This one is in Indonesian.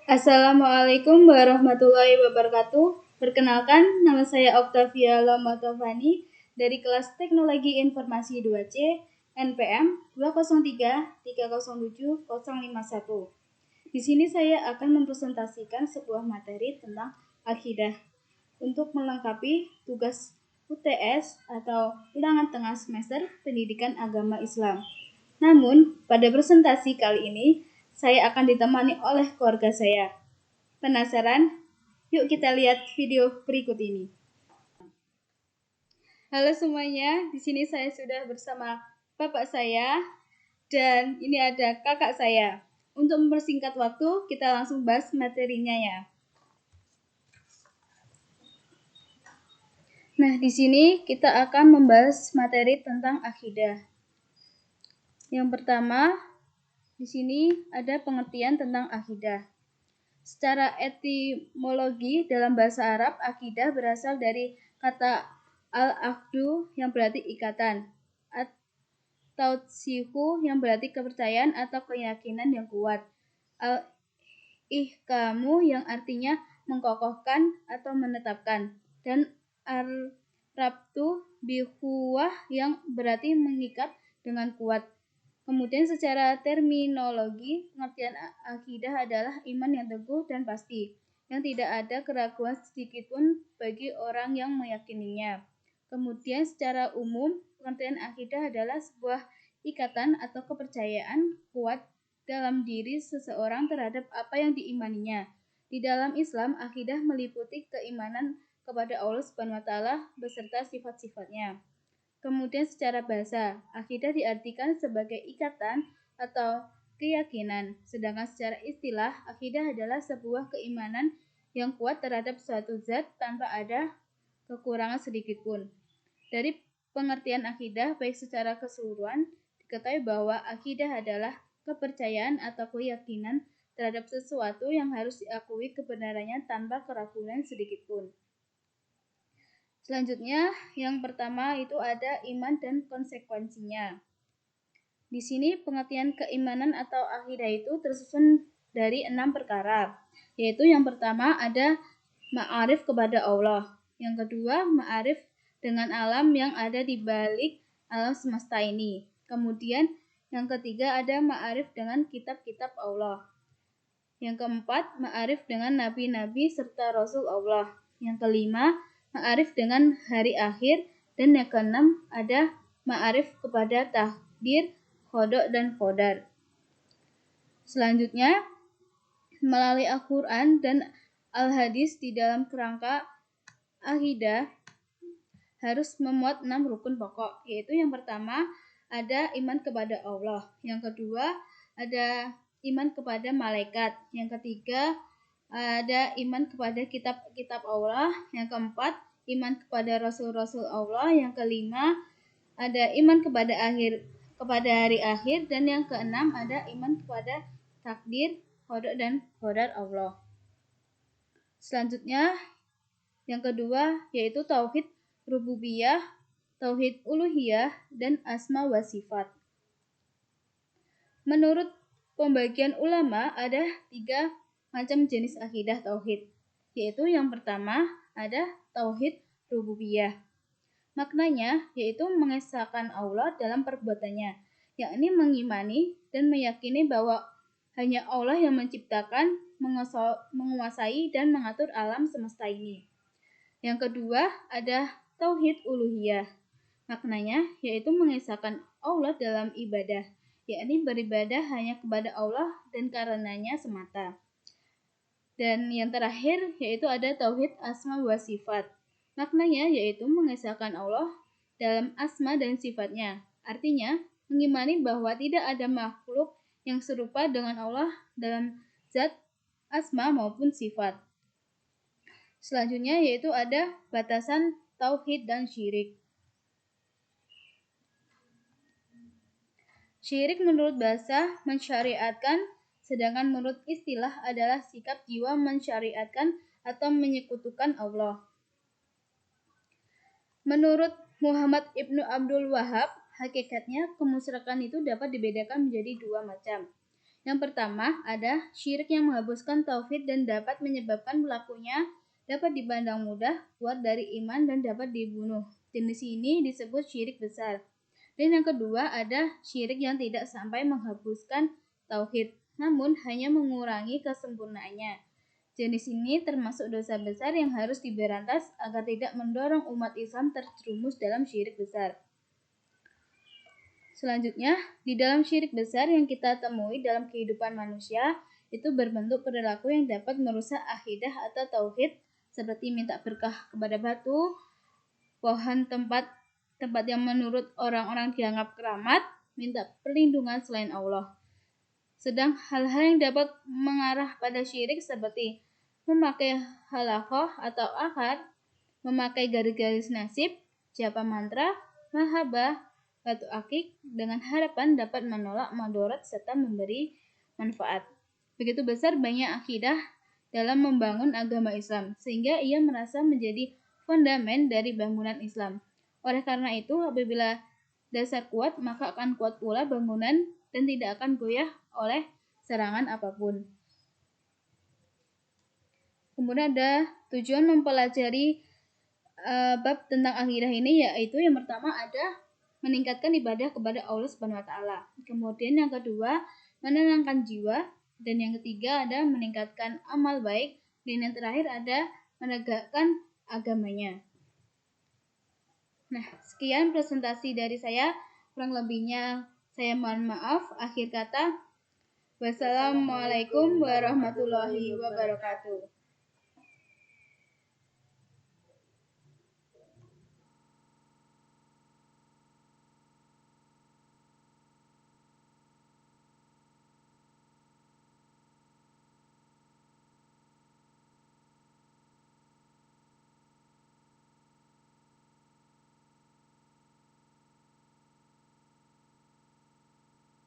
Assalamualaikum warahmatullahi wabarakatuh. Perkenalkan, nama saya Octavia Lomotovani dari kelas Teknologi Informasi 2C NPM 203307051. Di sini saya akan mempresentasikan sebuah materi tentang akidah untuk melengkapi tugas UTS atau ulangan tengah semester Pendidikan Agama Islam. Namun, pada presentasi kali ini, saya akan ditemani oleh keluarga saya. Penasaran? Yuk kita lihat video berikut ini. Halo semuanya, di sini saya sudah bersama bapak saya dan ini ada kakak saya. Untuk mempersingkat waktu, kita langsung bahas materinya ya. Nah, di sini kita akan membahas materi tentang akidah. Yang pertama, di sini ada pengertian tentang akidah. Secara etimologi dalam bahasa Arab, akidah berasal dari kata al-aqdu yang berarti ikatan, at-tawsihu yang berarti kepercayaan atau keyakinan yang kuat, al-ihkamu yang artinya mengkokohkan atau menetapkan, dan ar-rabtu bihuwah yang berarti mengikat dengan kuat. Kemudian secara terminologi, pengertian akidah adalah iman yang teguh dan pasti, yang tidak ada keraguan sedikitpun bagi orang yang meyakininya. Kemudian secara umum, pengertian akidah adalah sebuah ikatan atau kepercayaan kuat dalam diri seseorang terhadap apa yang diimaninya. Di dalam Islam, akidah meliputi keimanan kepada Allah SWT beserta sifat-sifatnya. Kemudian secara bahasa, akidah diartikan sebagai ikatan atau keyakinan, sedangkan secara istilah, akidah adalah sebuah keimanan yang kuat terhadap suatu zat tanpa ada kekurangan sedikitpun. Dari pengertian akidah, baik secara keseluruhan, diketahui bahwa akidah adalah kepercayaan atau keyakinan terhadap sesuatu yang harus diakui kebenarannya tanpa keraguan sedikitpun. Selanjutnya, yang pertama itu ada iman dan konsekuensinya. Di sini pengertian keimanan atau akidah itu tersusun dari 6 perkara, yaitu yang pertama ada ma'arif kepada Allah, yang kedua ma'arif dengan alam yang ada di balik alam semesta ini, kemudian yang ketiga ada ma'arif dengan kitab-kitab Allah, yang keempat ma'arif dengan nabi-nabi serta rasul Allah, yang kelima ma'arif dengan hari akhir, dan yang keenam ada ma'arif kepada takdir, qada dan qadar. Selanjutnya, melalui Al-Quran dan Al-Hadis di dalam kerangka akidah harus memuat 6 rukun pokok, yaitu yang pertama ada iman kepada Allah, yang kedua ada iman kepada malaikat, yang ketiga ada iman kepada kitab-kitab Allah, yang keempat iman kepada rasul-rasul Allah, yang kelima ada iman kepada hari akhir, dan yang keenam ada iman kepada takdir, qada dan qadar Allah. Selanjutnya yang kedua yaitu tauhid rububiyah, tauhid uluhiyah, dan asma wa sifat. Menurut pembagian ulama ada 3 macam jenis akidah tauhid, yaitu yang pertama ada tauhid rububiyah. Maknanya yaitu mengesahkan Allah dalam perbuatannya, yakni mengimani dan meyakini bahwa hanya Allah yang menciptakan, menguasai dan mengatur alam semesta ini. Yang kedua ada tauhid uluhiyah. Maknanya yaitu mengesahkan Allah dalam ibadah, yakni beribadah hanya kepada Allah dan karenanya semata. Dan yang terakhir yaitu ada tauhid asma wa sifat. Maknanya yaitu mengesahkan Allah dalam asma dan sifatnya. Artinya, mengimani bahwa tidak ada makhluk yang serupa dengan Allah dalam zat, asma maupun sifat. Selanjutnya yaitu ada batasan tauhid dan syirik. Syirik menurut bahasa mensyariatkan, sedangkan menurut istilah adalah sikap jiwa mensyariatkan atau menyekutukan Allah. Menurut Muhammad Ibnu Abdul Wahab, hakikatnya kemusyrikan itu dapat dibedakan menjadi 2 macam, Yang pertama ada syirik yang menghapuskan tauhid dan dapat menyebabkan pelakunya dapat dipandang mudah, keluar dari iman dan dapat dibunuh. Jenis ini disebut syirik besar. Dan yang kedua ada syirik yang tidak sampai menghapuskan tauhid, namun hanya mengurangi kesempurnaannya. Jenis ini termasuk dosa besar yang harus diberantas agar tidak mendorong umat Islam terjerumus dalam syirik besar. Selanjutnya, di dalam syirik besar yang kita temui dalam kehidupan manusia, itu berbentuk perilaku yang dapat merusak akidah atau tauhid, seperti minta berkah kepada batu, pohon tempat yang menurut orang-orang dianggap keramat, minta perlindungan selain Allah. Sedang hal-hal yang dapat mengarah pada syirik seperti memakai halaqah atau akad, memakai garis-garis nasib, japa mantra, mahabbah, batu akik dengan harapan dapat menolak madharat serta memberi manfaat. Begitu besar banyak akidah dalam membangun agama Islam, sehingga ia merasa menjadi fondamen dari bangunan Islam. Oleh karena itu, apabila dasar kuat, maka akan kuat pula bangunan dan tidak akan goyah oleh serangan apapun. Kemudian ada tujuan mempelajari bab tentang akidah ini, yaitu yang pertama ada meningkatkan ibadah kepada Allah Subhanahu wa taala. Kemudian yang kedua, menenangkan jiwa, dan yang ketiga ada meningkatkan amal baik, dan yang terakhir ada menegakkan agamanya. Nah, sekian presentasi dari saya. Kurang lebihnya saya mohon maaf. Akhir kata, wassalamualaikum warahmatullahi wabarakatuh.